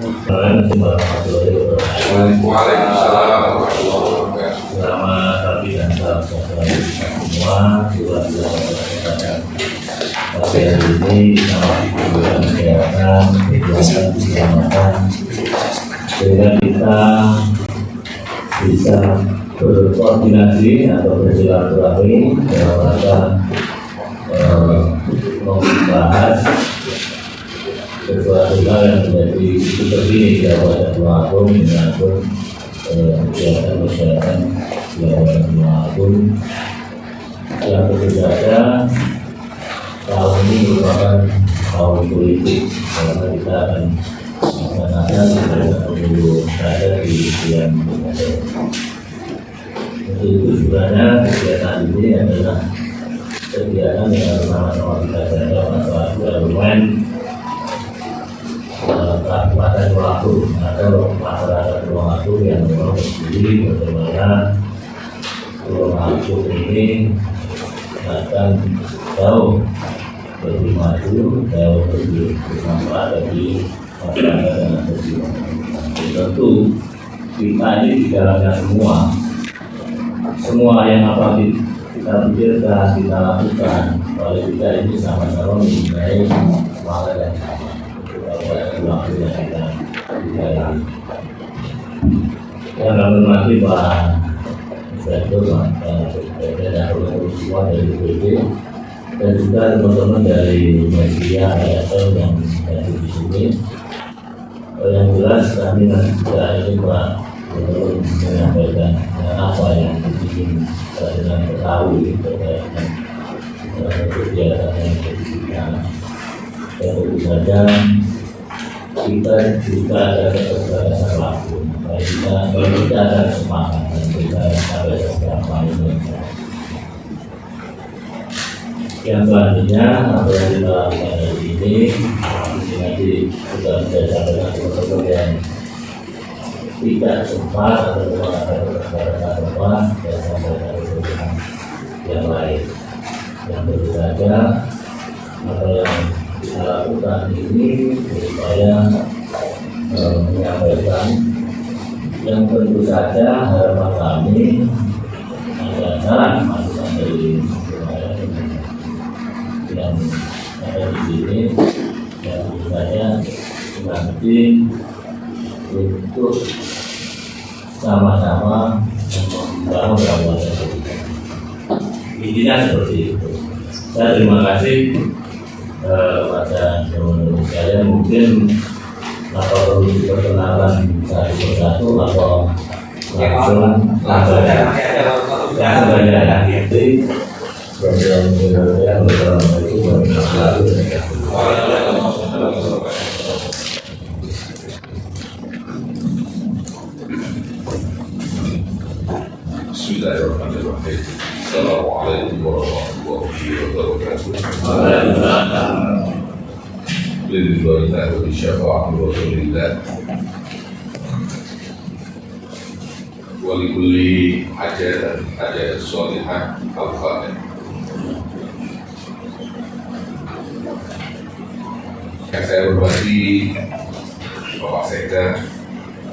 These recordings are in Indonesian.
Waalaikumsalam warahmatullahi wabarakatuh. Selamat pagi dan salam sejahtera semua. Pada hari ini kita melakukan kegiatan keselamatan sehingga kita bisa berkoordinasi atau bersilaturahmi dalam rangka membahas sesuatu hal yang menjadi isu terkini di Kabupaten Tulungagung menyangkut kegiatan di Kabupaten Tulungagung yang tentu saja tahun ini merupakan tahun politik karena kita akan melaksanakan pemilu kada di bulan November. Untuk itu sebenarnya kegiatan ini adalah kegiatan yang sama-sama kita jaga masalah argumen Kabupaten Tulungagung atau masyarakat Tulungagung yang memang berdiri bagaimana Tulungagung ini akan jauh lebih maju, jauh lebih bermanfaat bagi masyarakat dan masyarakat. Tentu kita ini di dalamnya semua yang apa kita pikirkan, kita lakukan, oleh kita ini sama-sama mempunyai semangat yang sama. Waktu yang kita jalani. Yang kami hormati Pak Inspektur, dan semua dari BPD dan juga teman-teman dari media ASL yang ada di sini. Yang jelas kami nanti juga ingin Pak menyampaikan apa yang ingin dengan ketahui terkait dengan kegiatan yang kita tentu saja kita juga ada keterbatasan waktu. Kita ada kesempatan dan kita ada beberapa ini. Yang selanjutnya apa yang kita lakukan hari ini nanti sudah saya sampaikan teman-teman yang tidak sempat atau ada keterbatasan tempat dan sampaikan keterbatasan yang lain. Yang tentu saja apa yang kita lakukan ini supaya menyampaikan yang tentu saja harapan kami ada saran masukan dari yang ada di sini yang tentu saja nanti untuk sama-sama membangun Kabupaten Tulungagung. Intinya seperti itu. Saya terima kasih pada teman-teman sekalian, mungkin apa perlu diperkenalkan satu persatu atau langsung yang sebanyak itu yang bersama itu Bismillahirrahmanirrahim. Assalamualaikum warahmatullahi wabarakatuh. Alhamdulillah wa bisyafa'ati Rasulillah wa likulli hajatan sholihah al-fatihah. Yang saya hormati Bapak Sekda,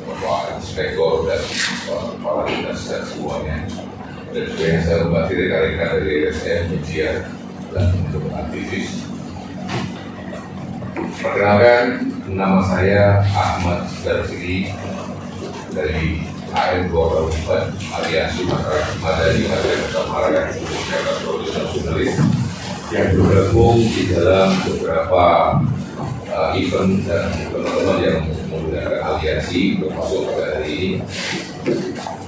Bapak Inspektor dan para dinas dan semuanya, dan juga yang saya hormati rekan-rekan dari LSM, media dan aktivis. Perkenalkan, nama saya Ahmad Darfili dari AM Golkar Aliansi Masyarakat Madani Masyarakat Nasionalis yang bergabung di dalam beberapa event dan teman-teman yang menggunakan aliansi termasuk pada hari ini.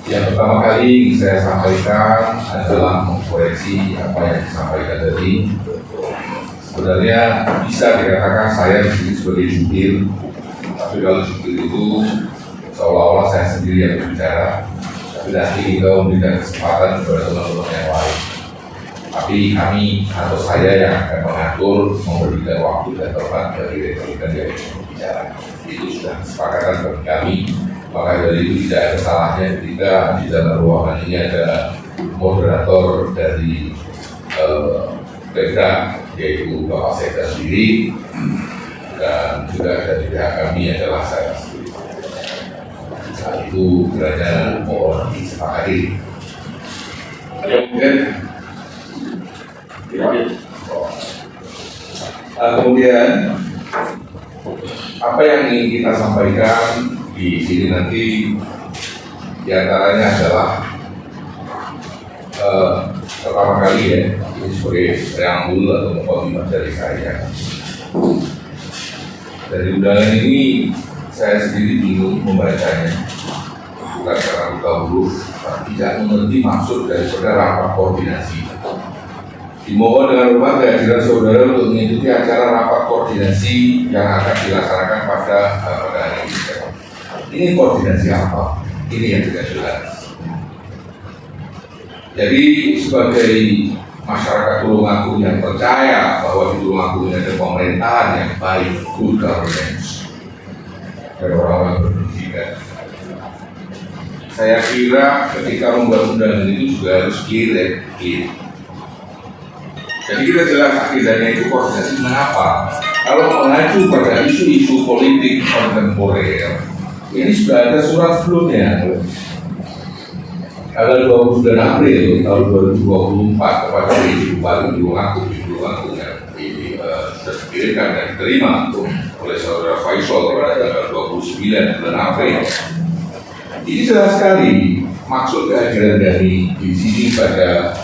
Yang pertama kali saya sampaikan adalah mengkoreksi apa yang disampaikan tadi. Sebenarnya bisa dikatakan saya di sini sebagai jubir, tapi kalau jubir itu seolah-olah saya sendiri yang berbicara. Tapi nanti kita memberikan kesempatan kepada teman-teman yang lain. Tapi kami atau saya yang akan mengatur, memberikan waktu dan tempat bagi rekan-rekan yang berbicara. Itu sudah kesepakatan bagi kami. Maka dari itu tidak ada salahnya ketika di dalam ruangan ini ada moderator dari Pemda, yaitu Bapak Sekda sendiri, dan juga dari pihak kami adalah saya sendiri. Nah, itu kiranya mohon disepakati. Ya mungkin. Kemudian apa yang ingin kita sampaikan di sini nanti diantaranya adalah pertama kali ya, ini sebagai preambul atau mukadimah dari saya. Dari undangan ini saya sendiri bingung membacanya, bukan karena buka huruf, tapi tidak mengerti maksud daripada rapat koordinasi. Dimohon dengan hormat kehadiran saudara untuk mengikuti acara rapat koordinasi yang akan dilaksanakan pada hari ini. Ini koordinasi apa? Ini yang tidak jelas. Jadi sebagai masyarakat Tulungagung yang percaya bahwa di Tulungagung ini ada pemerintahan yang baik, good governance, dan orang-orang berpendidikan, saya kira ketika membuat undangan itu juga harus clear. Jadi kita jelas akidahnya itu koordinasi mengapa? Kalau mengacu pada isu-isu politik kontemporer, ini sudah ada surat sebelumnya. Tanggal 29 April tahun 2024 kepada Ibu Bupati Tulungagung yang sudah dikirimkan dan diterima oleh saudara Faisal pada tanggal 29 bulan April. Ini jelas sekali maksud kehadiran dari di sini pada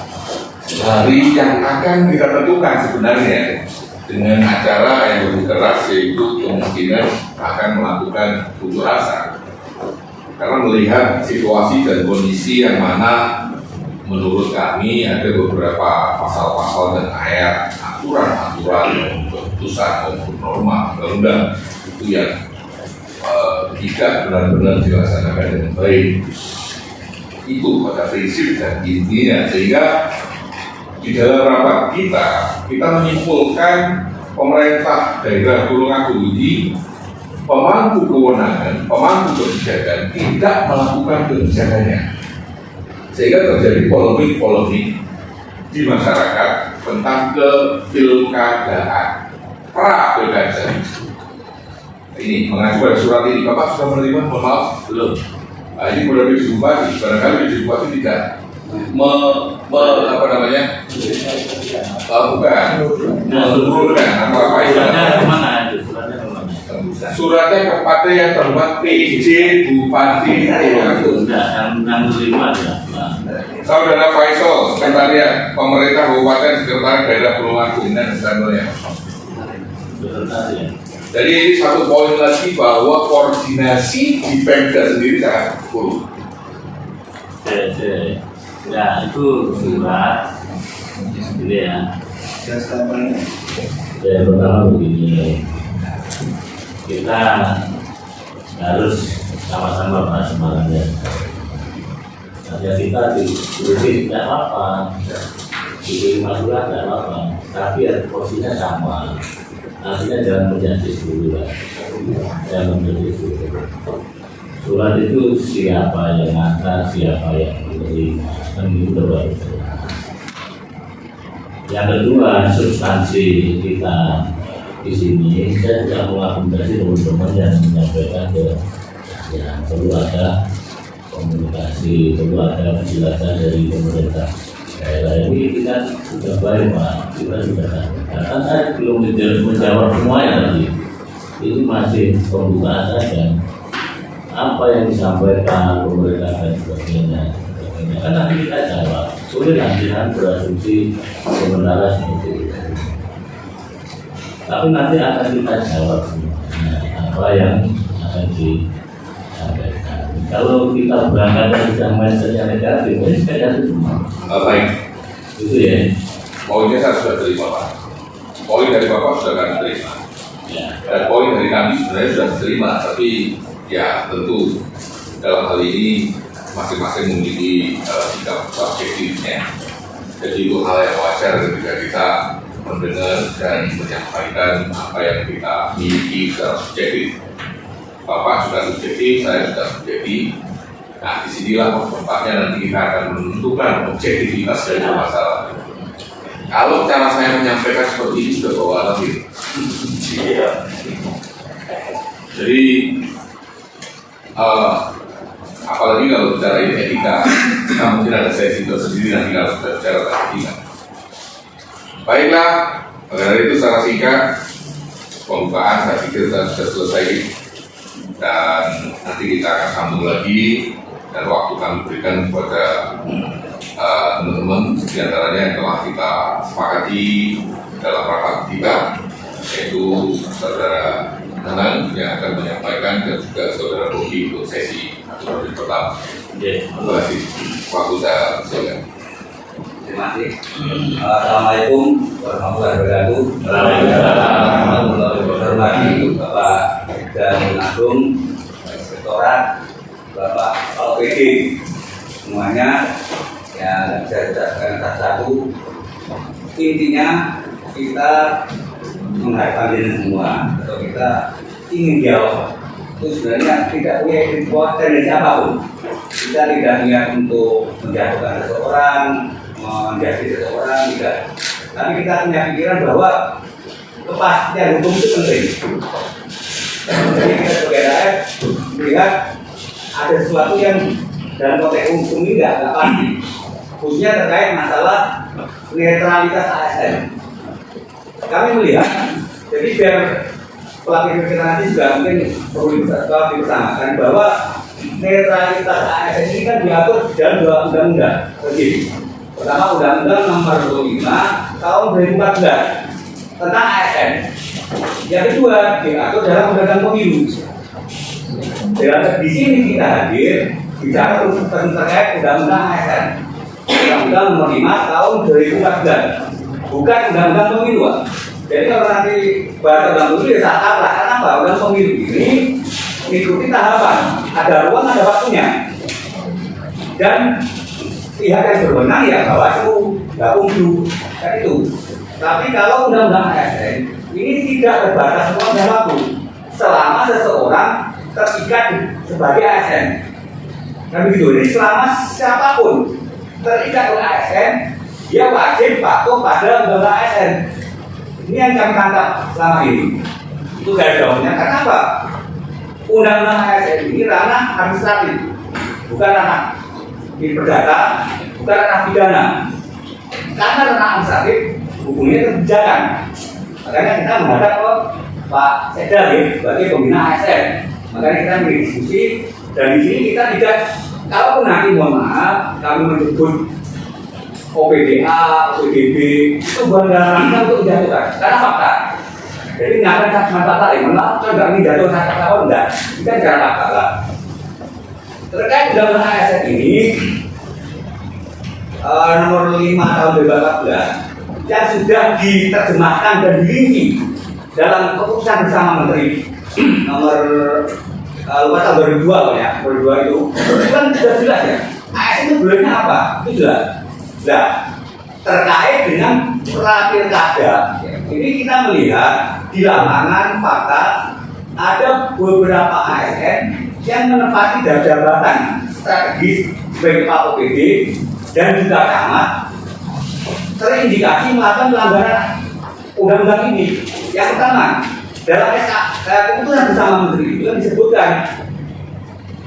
hari yang akan kita tentukan sebenarnya dengan acara yang lebih keras, yaitu kemungkinan akan melakukan unjuk rasa karena melihat situasi dan kondisi yang mana menurut kami ada beberapa pasal-pasal dan ayat aturan-aturan keputusan maupun norma undang-undang itu yang tidak benar-benar dilaksanakan dengan baik. Itu pada prinsip dan intinya, sehingga di dalam rapat kita menyimpulkan pemerintah daerah Tulungagung ini pemangku kewenangan, pemangku kebijakan tidak melakukan kebijakannya, sehingga terjadi polemik di masyarakat tentang kepilkadaan, pra-pilkada. Ini mengacu pada surat ini, Bapak sudah menerima? Mohon maaf, belum. Nah, ini sudah Bupati, barangkali Bupati tidak menurunkan apa itu? Suratnya kepada yang terhormat PJ Bupati Tulungagung. Saudara Faisal, Sekretariat Pemerintah Kabupaten Sekretariat Daerah Tulungagung dan sebagainya. Jadi ini satu poin lagi bahwa koordinasi di Pemda sendiri sangat buruk. Ya itu surat, gitu ya. Ya pertama begini, kita harus sama-sama bahas semangatnya. Artinya kita diberi tidak apa-apa, diberi masukan tidak apa-apa, tapi porsinya sama. Artinya jangan menjadi dulu lah, jangan menjadi dulu. Surat itu siapa yang atas, siapa yang menerima, kan itu baru. Yang kedua, substansi kita di sini, saya tidak mengakomodasi teman-teman yang menyampaikan yang perlu ada komunikasi, perlu ada penjelasan dari pemerintah daerah. Ini kita sudah baik, Pak, kita sudah karena saya belum menjawab semuanya tadi. Ini masih pembukaan saja. Apa yang disampaikan pemerintah dan sebagainya. Kan nanti kita jawab. Boleh nanti berasumsi sementara seperti itu. Tapi nanti akan kita jawab apa yang akan disampaikan. Kalau kita berangkat sudah mindsetnya negatif, ini negatif semua. Baik. Itu ya. Poinnya saya sudah terima, Pak. Poin dari Bapak sudah kami terima. Ya. Dan poin dari kami sebenarnya sudah diterima, tapi ya tentu dalam hal ini masing-masing memiliki sikap subjektifnya. Jadi itu hal yang wajar ketika kita mendengar dan menyampaikan apa yang kita miliki secara subjektif. Bapak sudah subjektif, saya sudah subjektif. Nah, disinilah tempatnya nanti kita akan menentukan objektivitas dari masalah. Kalau cara saya menyampaikan seperti ini sudah bawa lagi. Jadi Apalagi kalau bicara ini etika, nah, mungkin ada sesi tersendiri nanti kalau kita bicara tentang etika. Baiklah, dari itu secara singkat pembukaan saya pikir sudah selesai dan nanti kita akan sambung lagi dan waktu kami berikan kepada teman-teman diantaranya yang telah kita sepakati dalam rapat kita, yaitu saudara Nanang yang akan menyampaikan dan juga saudara Bobi untuk sesi pertama. Terima kasih. Waktu saya silakan. Terima kasih. Assalamualaikum warahmatullahi wabarakatuh. Hormati Bapak dan Agung, Inspektorat, Bapak OPD, semuanya yang saya jelaskan satu-satu. Intinya kita mengharapkan diri semua atau kita ingin jawab itu sebenarnya tidak punya tendensi apapun. Kita tidak niat untuk menjatuhkan seseorang, menjadi seseorang, tidak. Tapi kita punya pikiran bahwa kepastian hukum itu penting. Jadi kita sebagai rakyat melihat ada sesuatu yang dalam konteks hukum ini tidak pasti, khususnya terkait masalah netralitas ASN. Kami melihat, jadi biar pelaku kita nanti juga mungkin perlu dipersamakan bahwa netralitas ASN ini kan diatur dalam dua undang-undang. Pertama Undang-Undang Nomor 25 Tahun 2014 tentang ASN. Yang kedua diatur dalam Undang-Undang Pemilu. Di sini kita hadir bicara terkait Undang-Undang ASN. Undang-Undang Nomor 5 Tahun 2014. Bukan Undang-Undang Pemilu. Jadi kalau nanti bahas Undang-Undang Pemilu ya salah karena apa? Undang Pemilu ini mengikuti tahapan, ada ruang, ada waktunya. Dan pihak yang berwenang ya Bawaslu, Gakumdu, kan itu. Tapi kalau Undang-Undang ASN ini tidak terbatas ruang dan waktu selama seseorang terikat sebagai ASN. Kan begitu. Jadi selama siapapun terikat oleh ASN, dia wajib patuh pada Undang-Undang ASN. Ini yang kami tangkap selama ini. Itu garis bawahnya. Karena apa? Undang-Undang ASN ini ranah administratif, bukan ranah di perdata, bukan ranah pidana. Karena ranah administratif, hukumnya kebijakan. Makanya kita menghadap ke Pak Sekda sebagai pembina ASN. Makanya kita berdiskusi dan di sini kita tidak, kalaupun nanti mohon maaf kami menyebut OPDA, OPDB itu bukan dalam rangka untuk menjatuhkan, karena fakta. Jadi nggak akan cuma fakta, kalau nggak ini jatuh fakta atau enggak, kita bicara fakta lah. Terkait Undang-Undang ASN ini nomor 5 tahun 2014 yang sudah diterjemahkan dan dirinci dalam keputusan bersama Menteri nomor lupa tahun 2002 ya, 2002 itu kan sudah jelas ya. ASN itu bolehnya apa? Itu jelas. Nah, terkait dengan pra-pilkada, ini kita melihat di lapangan fakta ada beberapa ASN yang menempati jabatan strategis sebagai Pak OPD dan juga camat terindikasi melakukan pelanggaran undang-undang ini. Yang pertama, dalam keputusan bersama Menteri itu disebutkan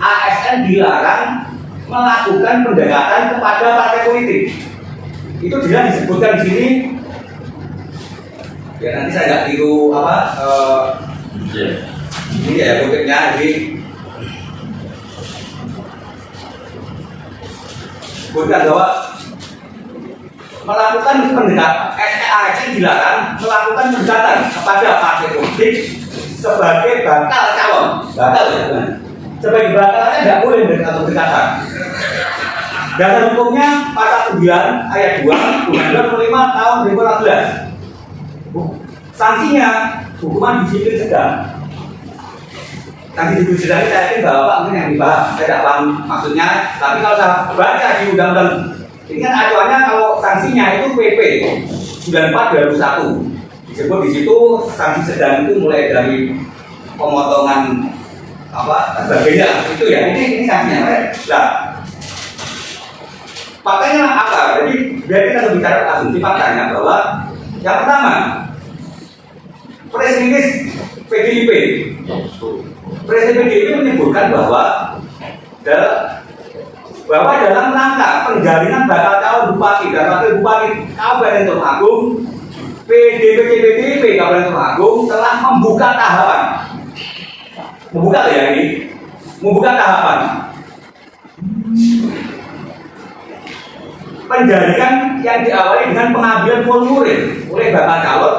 ASN dilarang melakukan pendekatan kepada partai politik. Itu jelas disebutkan di sini. Ya nanti saya nggak tiru apa. Ini ya kutipnya di disebutkan bahwa melakukan pendekatan ASN dilarang melakukan pendekatan kepada partai politik sebagai bakal calon. Bakal ya kan? Sebagai bakalnya tidak boleh pendekatan. Dasar hukumnya pasal 9 ayat 2 Undang-Undang 5 tahun 2014. Sanksinya hukuman disiplin sedang. Sanksi disiplin sedang ini saya yakin Bapak mungkin yang dibahas, saya tidak paham maksudnya. Tapi kalau saya baca di undang-undang ini kan acuannya kalau sanksinya itu PP 94/2001. Disebut di situ sanksi sedang itu mulai dari pemotongan apa sebagainya itu ya. Ini sanksinya. Nah, faktanya apa? Jadi biar kita berbicara asumsi faktanya bahwa yang pertama Presiden PDIP menyebutkan bahwa bahwa dalam rangka penjalinan bakal calon bupati dan wakil bupati Kabupaten Tulungagung, PDPP Kabupaten Tulungagung telah membuka tahapan, membuka tahapan penjaringan yang diawali dengan pengambilan formulir oleh bakal calon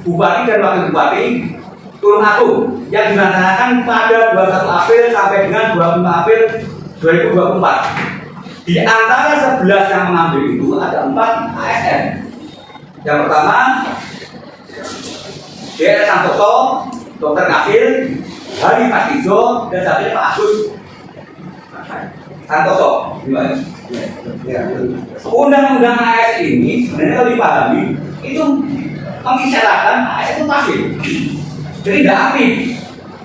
bupati dan wakil bupati Tulungagung yang dilaksanakan pada 21 April sampai dengan 25 April 2024. Di antara 11 yang mengambil itu ada 4 ASN. Yang pertama, DR Santoso, Dr. Kafil, Hari Patijo, dan saat ini Pak Agus Santoso. Undang-undang ASN ini sebenarnya kalau dipahami itu mengisyaratkan ASN itu pasif, jadi tidak aktif.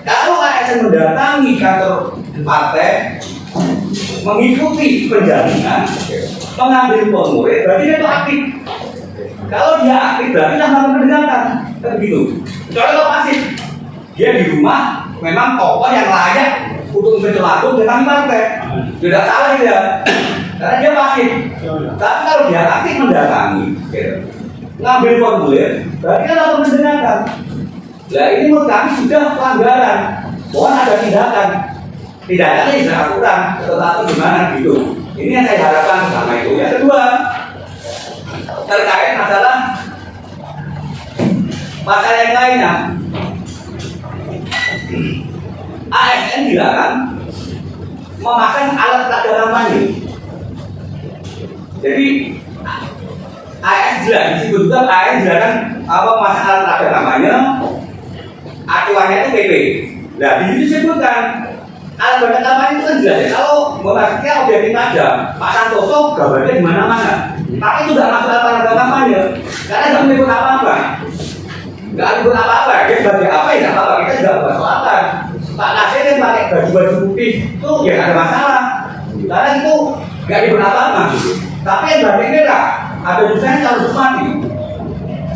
Kalau ASN mendatangi kantor partai, mengikuti penjalinan, mengambil formulir, berarti dia itu aktif. Kalau dia aktif, berarti dia melakukan pendekatan, begitu. Kalau pasif, dia di rumah memang tokoh yang layak untuk berlaku dengan partai, tidak salah dia, karena dia pasif. Tapi kalau dia aktif mendatangi, mengambil formulir, berarti dia melakukan pendekatan. Nah ini menurut kami sudah pelanggaran, bahwa ada tindakan. Tindakan ini sangat kurang, tetapi gimana gitu. Ini yang saya harapkan sama itu. Yang kedua, terkait masalah yang lainnya, ASN dilarang memasang alat tanda kampanye. Jadi ASN jelas disebutkan ASN dilarang memasang alat tanda kampanye. Acuannya itu PP. Nah di sini disebutkan alat tanda kampanye itu kan jelas ya. Kalau memasuknya objektif aja, Pak Santoso gambarnya di mana-mana. Tapi itu tidak masuk alat tanda kampanye karena tidak menyebut apa-apa. Nggak menyebut apa-apa. Dia sebagai apa ya? Nggak apa-apa. Kita juga persoalan. Pak Nasir yang pakai baju-baju putih itu ya nggak ada masalah. Karena itu nggak menyebut apa-apa. Tapi yang batik merah ada tulisannya calon bupati.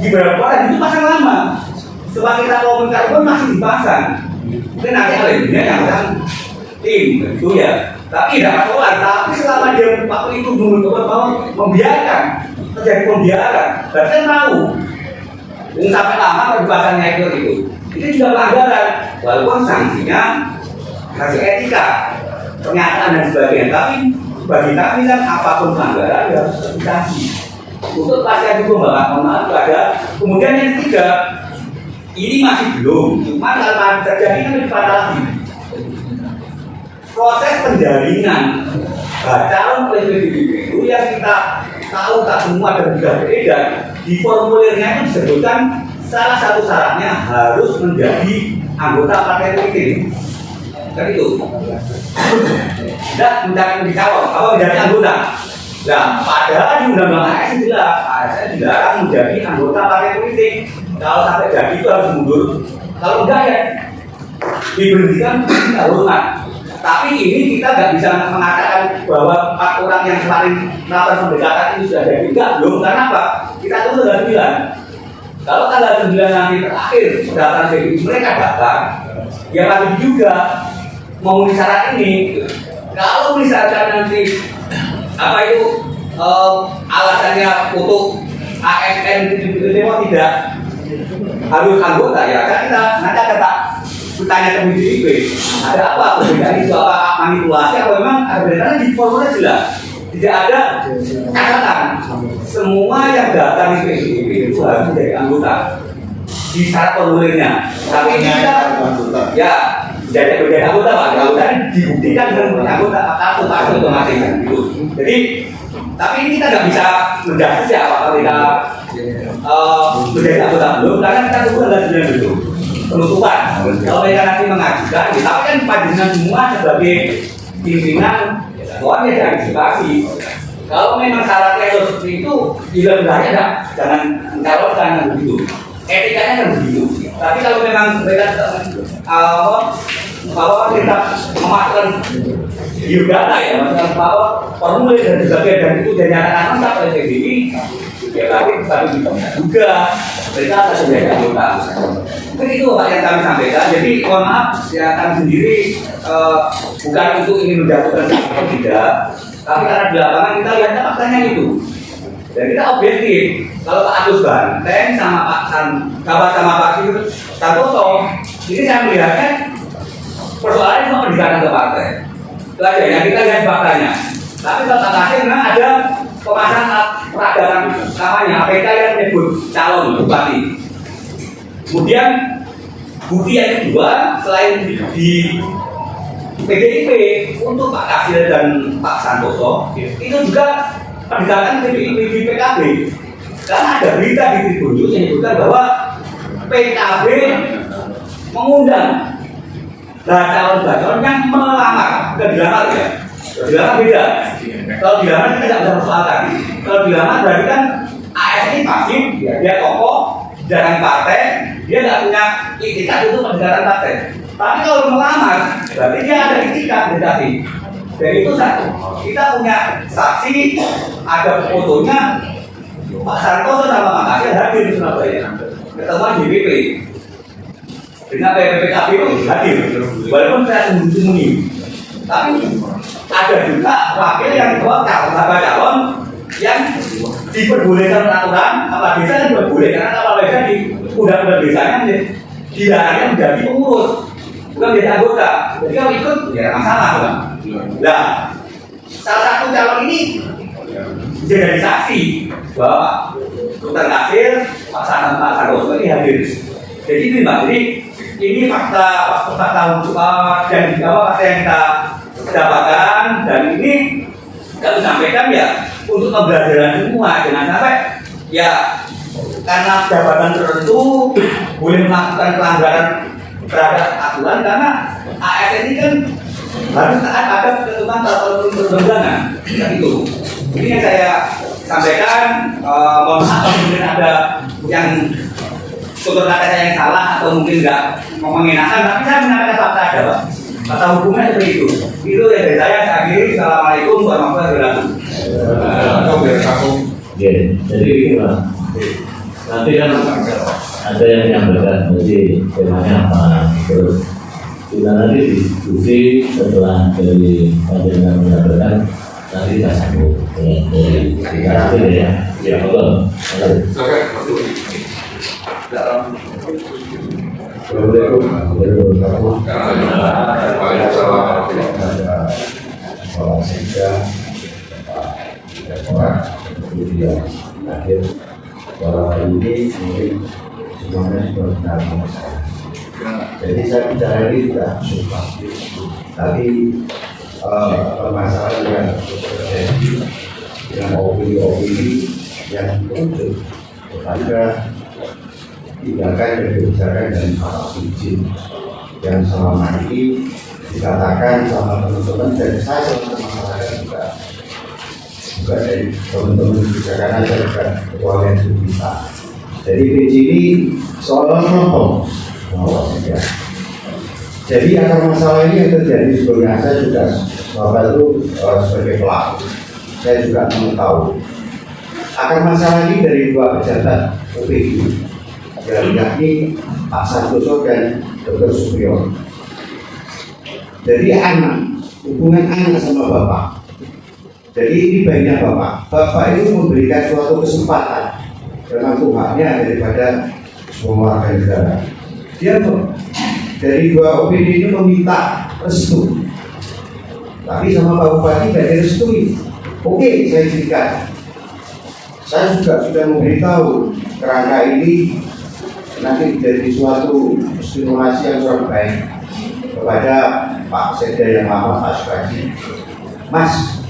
Di beberapa orang itu pasang lama. Setelah kita komentar pun masih dipasang. Mungkin nanti akhirnya yang akan tim gitu ya. Tapi tidak masalah. Tapi selama dia waktu itu mau membiarkan terjadi pembiaran, berarti kan tahu. Dan sampai lama dipasangnya itu. Ini juga pelanggaran. Walaupun sanksinya kasih etika, pernyataan dan sebagainya. Tapi bagi kami kan apapun pelanggaran harus tersanksi. Untuk pasien hukum bahwa maaf ada. Kemudian yang ketiga, ini masih belum, cuma kalau terjadi kan lebih parah lagi. Proses penjaringan calon PDPP itu yang kita tahu tak semua dan juga beredar di formulirnya itu disebutkan salah satu syaratnya harus menjadi anggota partai politik. Kan itu. Tidak mencari dicalon, apa menjadi anggota. Nah, padahal di undang-undang ASN jelas, ASN dilarang menjadi anggota partai politik. Kalau sampai jadi itu harus mundur. Kalau enggak ya diberhentikan hormat. Tapi ini kita nggak bisa mengatakan bahwa 4 orang yang kemarin melakukan pendekatan itu sudah jadi. Enggak, belum. Karena apa? Kita tunggu tanggal 9. Kalau tanggal 9 nanti terakhir pendaftaran PDI mereka datang, ya kami juga memenuhi syarat ini. Kalau misalkan nanti apa itu alasannya untuk ASN itu tidak harus anggota ya kan kita nanti akan bertanya ke PDIP ada apa perbedaan itu apa manipulasi atau memang ada perbedaan di formulir jelas tidak ada catatan semua yang datang di PDIP itu harus menjadi anggota di syarat formulirnya tapi ini kita ya jadi anggota pak anggota dibuktikan dengan anggota kartu otomatis gitu jadi tapi ini kita nggak bisa menjudge siapa kalau kita menjadi anggota belum karena kita tunggu tanggal 9 dulu penutupan kalau mereka nanti mengajukan tapi kan panjenengan semua sebagai pimpinan bahwa dia antisipasi kalau memang syaratnya seperti itu tidak jangan mencalonkan begitu etikanya kan begitu tapi kalau memang mereka bahwa kita memasukkan biodata ya, maksudnya bahwa formulir dan sebagainya dan itu dinyatakan lengkap oleh PDI Ya tapi juga mereka harus menjadi anggota. Mungkin itu Pak yang kami sampaikan. Jadi mohon maaf ya, kami sendiri bukan untuk ingin menjatuhkan atau tidak, tapi karena di lapangan kita lihatnya faktanya itu. Dan kita objektif. Kalau Pak Agus Banteng sama Pak Santoso, ini saya melihatnya persoalannya cuma pendekatan ke partai. Itu aja yang kita lihat faktanya. Tapi kalau tak kasih memang ada pemasangan peradaban namanya APK yang menyebut calon bupati. Kemudian bukti yang kedua selain di PDIP untuk Pak Kasir dan Pak Santoso itu juga pendekatan PDIP di PKB. Karena ada berita di Tribun News yang menyebutkan bahwa PKB mengundang calon yang melamar, bukan dilamar ya. Dilamar beda. Kalau dilamar kita tidak bisa persoalkan. Kalau dilamar berarti kan AS ini pasif, dia tokoh, jangan partai, dia nggak punya itikat untuk pendekatan partai. Tapi kalau melamar, berarti dia ada itikat berarti. Dan itu satu. Kita punya saksi, ada fotonya. Pak Santoso sama Pak Kasir hadir di Surabaya. Ketemuan di DPP. Dengan PPKB itu hadir. Walaupun saya sembunyi. Tapi ada juga wakil yang calon yang diperbolehkan aturan kepala desa kan diperbolehkan karena kepala desa di undang-undang desanya dilarangnya menjadi pengurus bukan menjadi anggota. Jadi kalau ikut ya masalah kan. Nah, salah satu calon ini jadi saksi bahwa Dr. Kasir, Pak Santoso ini hadir. Jadi ini Mbak, jadi ini fakta dan fakta yang kita dapatkan dan ini kami sampaikan ya untuk pembelajaran semua, jangan sampai ya karena jabatan tertentu boleh melakukan pelanggaran terhadap aturan karena AS ini kan harus ada ketentuan perundang-undangan itu. Ini yang saya sampaikan. Mohon maaf mungkin ada yang sumber kata saya yang salah atau mungkin nggak mengenakan, tapi saya menyampaikan fakta ada Pak. Fakta hukumnya seperti itu. Itu yang dari saya akhiri. Assalamualaikum warahmatullahi wabarakatuh. Ya, jadi begini Pak. Nanti kan ada yang menyampaikan jadi temanya apa, terus kita nanti diskusi setelah dari panjenengan menyampaikan nanti kita sambung dari kita ya. Ya betul. Kemudian akhir bahwa ini mungkin semuanya sudah benar. Jadi saya bicara ini tidak suka, tapi permasalahan yang terjadi dengan opini-opini yang muncul kepada tindakan dan kebijakan dari para izin yang selama ini dikatakan sama teman-teman dan saya sama teman-teman juga dari teman-teman kebijakan aja juga ketua yang kita. Jadi PJ ini seolah menolong saja. Jadi akar masalah ini yang terjadi sebelumnya saya juga Bapak itu sebagai pelaku saya juga mengetahui akar masalah ini dari dua pejabat OPD yakni Pak Santoso dan Dr. Supriyo. Jadi hubungan anak sama bapak. Jadi ini baiknya bapak itu memberikan suatu kesempatan dengan Tuhannya daripada semua warga negara. Dia dari dua OPD ini meminta restu, tapi sama Pak Bupati tidak direstui. Oke, saya izinkan. Saya juga sudah memberitahu kerangka ini nanti menjadi suatu stimulasi yang kurang baik kepada Pak Sekda yang lama, Pak Sukaji. Mas,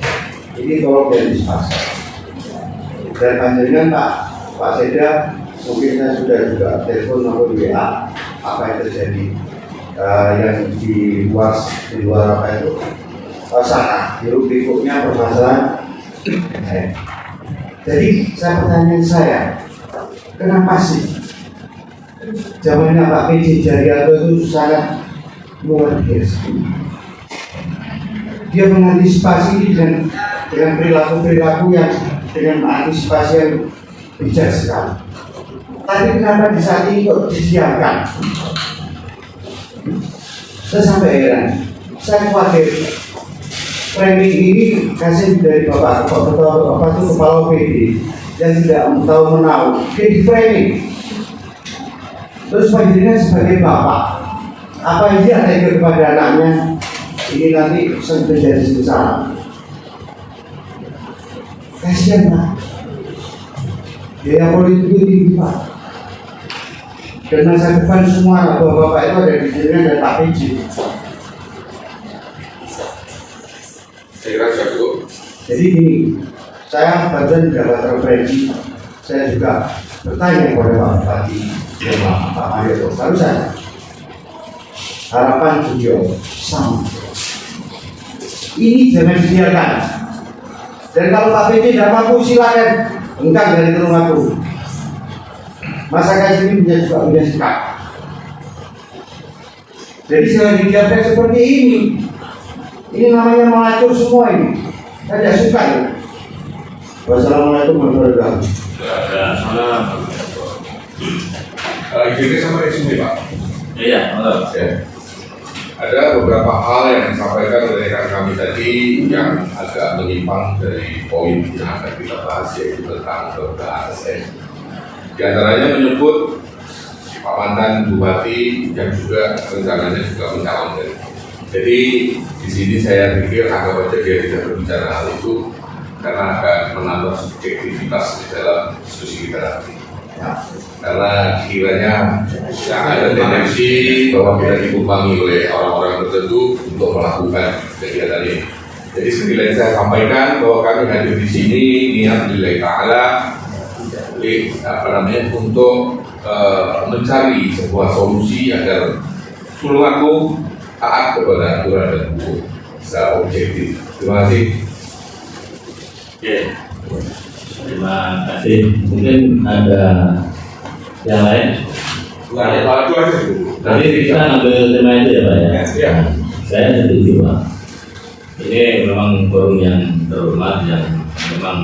ini tolong diantisipasi. Dan panjenengan Pak Sekda, mungkin saya sudah juga telepon maupun WA apa yang terjadi yang di luar apa itu sana, hiruk pikuknya permasalahan. Jadi pertanyaan saya, kenapa sih zamannya Pak PJ Jaryanto itu sangat luar biasa. Dia mengantisipasi ini dengan perilaku-perilaku yang dengan antisipasi yang bijak sekali. Tapi kenapa di saat ini kok disiapkan? Saya sampai heran. Saya khawatir framing ini kasih dari Bapak Ketua itu Kepala OPD yang tidak tahu menahu, dia di framing. Terus Pak Idris sebagai bapak, apa aja ada kepada anaknya, ini nanti menjadi sebesar. Kasihan Pak, biaya politik itu tinggi Pak. Dan masa depan semua bapak-bapak itu ada di sini dan Pak PJ. Saya kira cukup. Jadi gini, saya bagian dapat referensi, saya juga bertanya kepada Pak Bupati dan Pak Mario barusan. Harapan beliau sama. Ini jangan dibiarkan. Dan kalau Pak PJ tidak mampu silakan engkang dari rumahku. Masyarakat ini juga punya sikap. Jadi jangan dibiarkan seperti ini. Ini namanya melacur semua ini. Saya tidak suka ya. Wassalamualaikum warahmatullahi wabarakatuh. Ini sama resume Pak. Iya, betul. Ya. Ada beberapa hal yang disampaikan oleh rekan kami tadi yang agak menyimpang dari poin yang akan kita bahas, yaitu tentang ASN. Di antaranya menyebut Pak mantan Bupati yang juga rencananya juga mencalonkan. Jadi di sini saya pikir agak saja dia tidak berbicara hal itu karena akan menambah subjektivitas di dalam diskusi kita nanti. Ya, karena kiranya yang ada tendensi bahwa kita dikumpangi oleh orang-orang tertentu untuk melakukan kegiatan ini. Jadi sekali lagi saya sampaikan bahwa kami hadir di sini niat lillahi ta'ala untuk mencari sebuah solusi agar seluruh aku taat kepada aturan dan hukum secara objektif. Terima kasih. Oke. Terima kasih. Mungkin ada yang lain. Itu aja dulu. Nanti kita ambil tema itu ya Pak ya. Ya. Nah, saya setuju Pak. Ini memang forum yang terhormat yang memang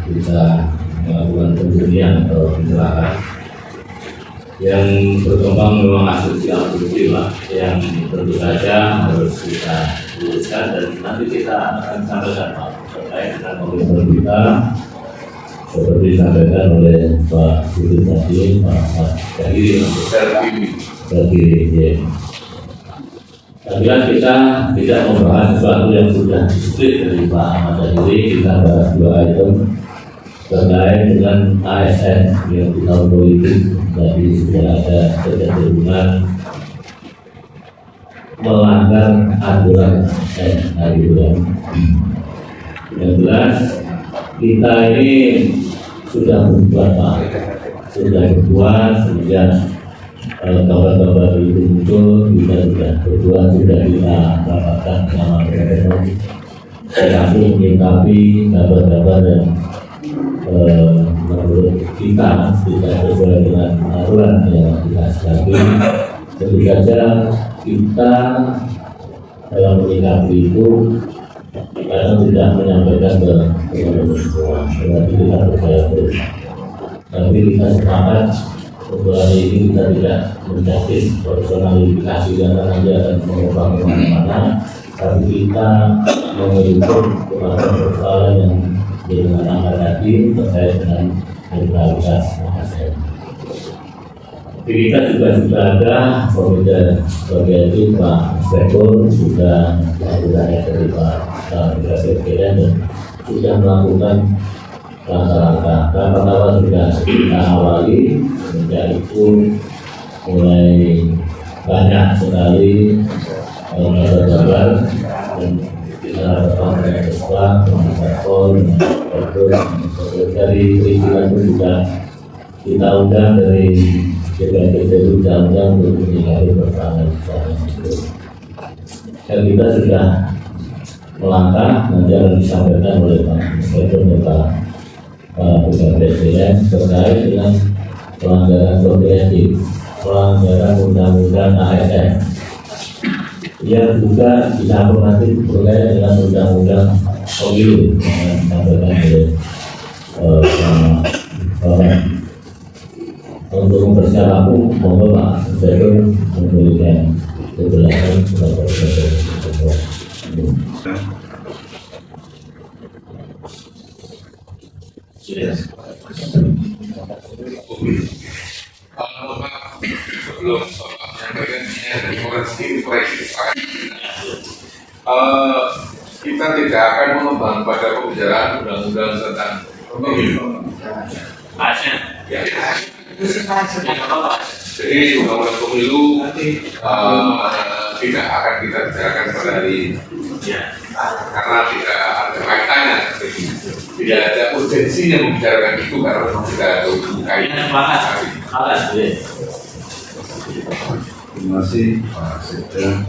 bisa melakukan penjelian atau pencerahan yang berkembang memang asumsi Pak, yang tentu saja harus kita luruskan dan nanti kita akan sampaikan Pak terkait dengan komitmen kita seperti disampaikan oleh Pak Budi tadi, Pak Jahiri ya. Tapi kan kita tidak membahas sesuatu yang sudah split dari Pak Ahmad Jahiri, kita bahas dua item terkait dengan ASN yang di tahun politik. Jadi sudah ada kecenderungan melanggar aturan ASN hari bulan. Yang jelas kita ini sudah berbuat Pak, sudah berbuat sehingga kabar-kabar itu muncul, kita sudah berbuat, sudah kita dapatkan nama PSN. Saya menyikapi kabar-kabar dan menurut kita tidak sesuai dengan aturan yang kita sikapi. Tentu saja kita dalam menyikapi itu karena tidak menyampaikan ke teman-teman semua, berarti kita percaya terus. Tapi kita sepakat untuk hari ini kita tidak mencapai personalifikasi karena nanti akan mengubah kemana-mana, tapi kita mengerucut kepada persoalan yang dengan angka tadi terkait dengan netralitas ASN. Kita juga sudah ada komite bagian itu Pak Inspektur sudah melakukan dari Pak Presiden dan sudah melakukan langkah-langkah. Pertama sudah kita awali, sejak itu mulai banyak sekali kabar dan kita harapkan dari sekolah, dari peristiwa itu juga kita undang dari DPRD undang untuk menyikapi persoalan itu. Dan kita sudah melangkah, nanti akan disampaikan oleh Pak Inspektur dan Pak Presiden terkait dengan pelanggaran kode etik, pelanggaran undang-undang ASN yang juga dicampur nanti berkait dengan undang-undang pemilu yang disampaikan oleh Untuk mempersiapkan aku, mohon Pak Zaidul memberikan penjelasan kepada semua. Sebelum menyampaikan terima kasih kita tidak akan mengembang pada pembicaraan undang-undang tentang pemilu. Ya. Jadi undang-undang pemilu tidak akan kita bicarakan pada hari ini. Karena tidak ada kaitannya, tidak ada urgensinya membicarakan itu karena memang tidak ada kaitannya. Terima kasih Pak Sekda.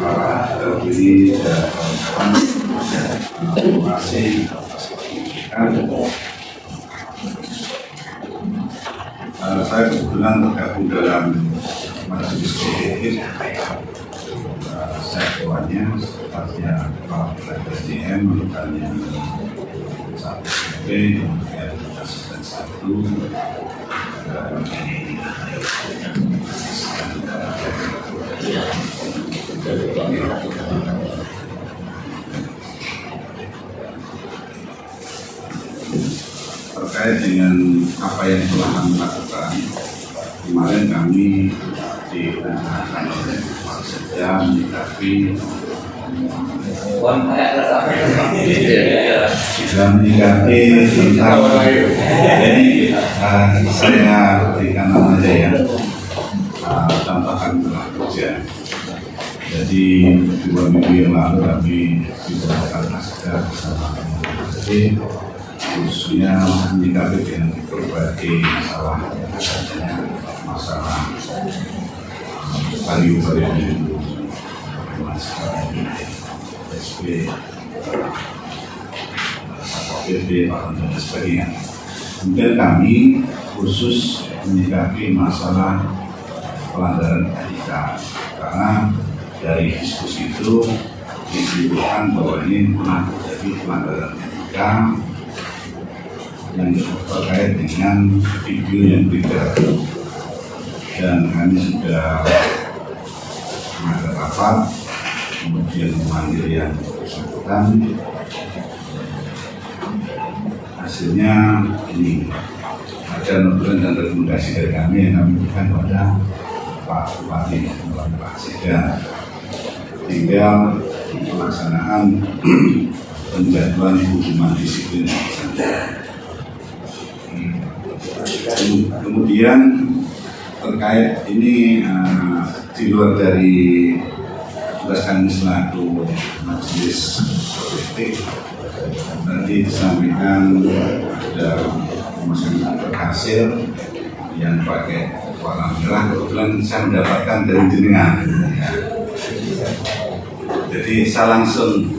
Pak Terpilih dan kawan-kawan, terima kasih atas pendidikan. Saya kebetulan tergabung dalam majelis kehormatan. Saya ketuanya, sekretarisnya Pak SDM, merupakannya satu PP, kemudian asisten satu. Terkait dengan apa yang telah kami lakukan, kemarin kami diperintahkan oleh Pak Sekda menyikapi tentang jadi saya berikan namanya ya tambahkan kerja. Jadi 2 minggu yang lalu kami diperintahkan Pak Sekda bersama Menteri khususnya menyikapi dengan berbagai masalah, masalah value-value masalah SP, PP, dan sebagainya. Kemudian kami khusus menyikapi masalah pelanggaran etika, karena dari diskusi itu disimpulkan bahwa ini pernah terjadi pelanggaran etika yang terkait dengan video yang beredar, dan kami sudah mengadakan rapat, kemudian memanggil yang bersangkutan. Hasilnya ini ada notulen dan rekomendasi dari kami yang kami berikan kepada Pak Bupati melalui Pak Sekda. Tinggal pelaksanaan penjadwalan hukuman disiplin saja. Kemudian terkait ini di luar dari tugas kami selaku majelis politik, tadi disampaikan ada pemasangan berhasil yang pakai warna merah, kebetulan saya mendapatkan dari jenengan. Jadi saya langsung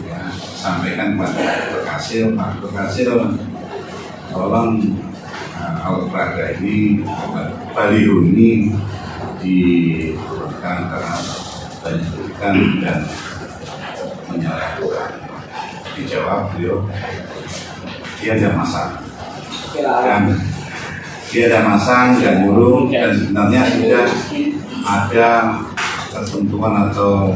sampaikan kepada berhasil, Pak Berhasil, tolong alat peraga ini, baliho ini diturunkan karena banyak kritikan dan menyalahkan. Dijawab beliau, dia ada masang, dan dia ada masang dan nyuruh, dan sebenarnya sudah ada ketentuan atau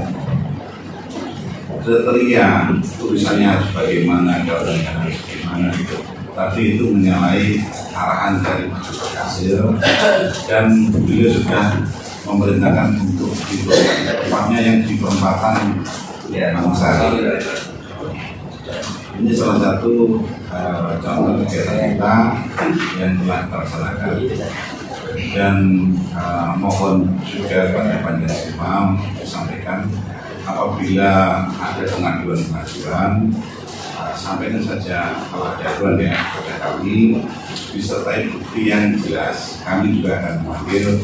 kriteria tulisannya harus bagaimana, gambarnya harus bagaimana gitu. Tapi itu menyalahi arahan dari Pak Hasil, dan beliau sudah memerintahkan untuk itu tempatnya yang di perempatan Mangsari. Ini salah satu contoh kegiatan kita yang telah terlaksanakan, dan mohon juga kepada Panjang Imam disampaikan apabila ada pengaduan-pengaduan, sampaikan saja kalau ada aduan ya kepada kami, disertai bukti yang jelas. Kami juga akan memanggil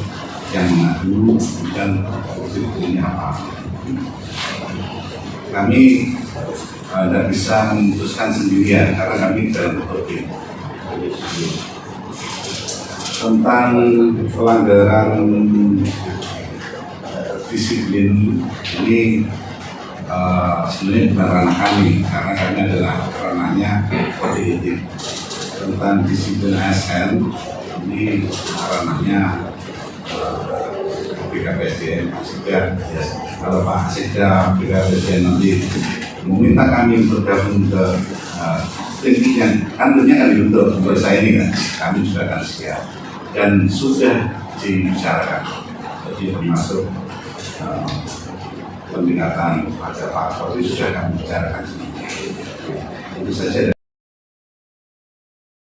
yang mengadu dan bukti-buktinya apa. Kami tidak bisa memutuskan sendirian karena kami dalam bentuk tentang pelanggaran disiplin ini. sebenarnya bukan ranah kami, karena kami adalah ranahnya kode etik. Tentang disiplin ASN ini ranahnya BKPSDM. Sehingga kalau Pak Sekda BKPSDM nanti meminta kami bergabung ke tim yang tentunya kan dibentuk menurut saya ini kan, kami juga akan siap dan sudah dibicarakan. Jadi termasuk peningkatan pada Pak Kapolri sudah kami bicarakan. Itu saja.